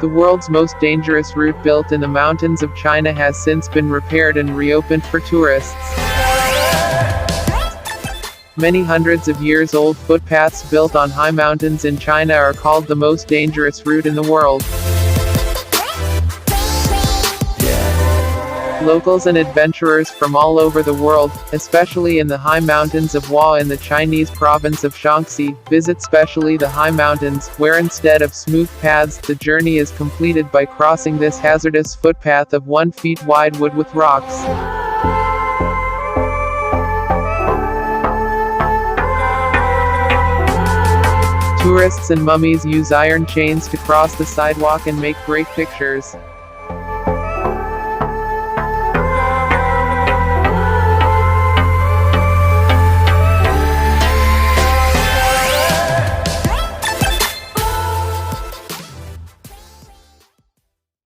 The world's most dangerous route built in the mountains of China has since been repaired and reopened for tourists. Many hundreds of years old footpaths built on high mountains in China are called the most dangerous route in the world. Locals and adventurers from all over the world, especially in the high mountains of Hua in the Chinese province of Shaanxi, visit specially the high mountains, where instead of smooth paths, the journey is completed by crossing this hazardous footpath of 1 feet wide wood with rocks. Tourists and mummies use iron chains to cross the sidewalk and make great pictures.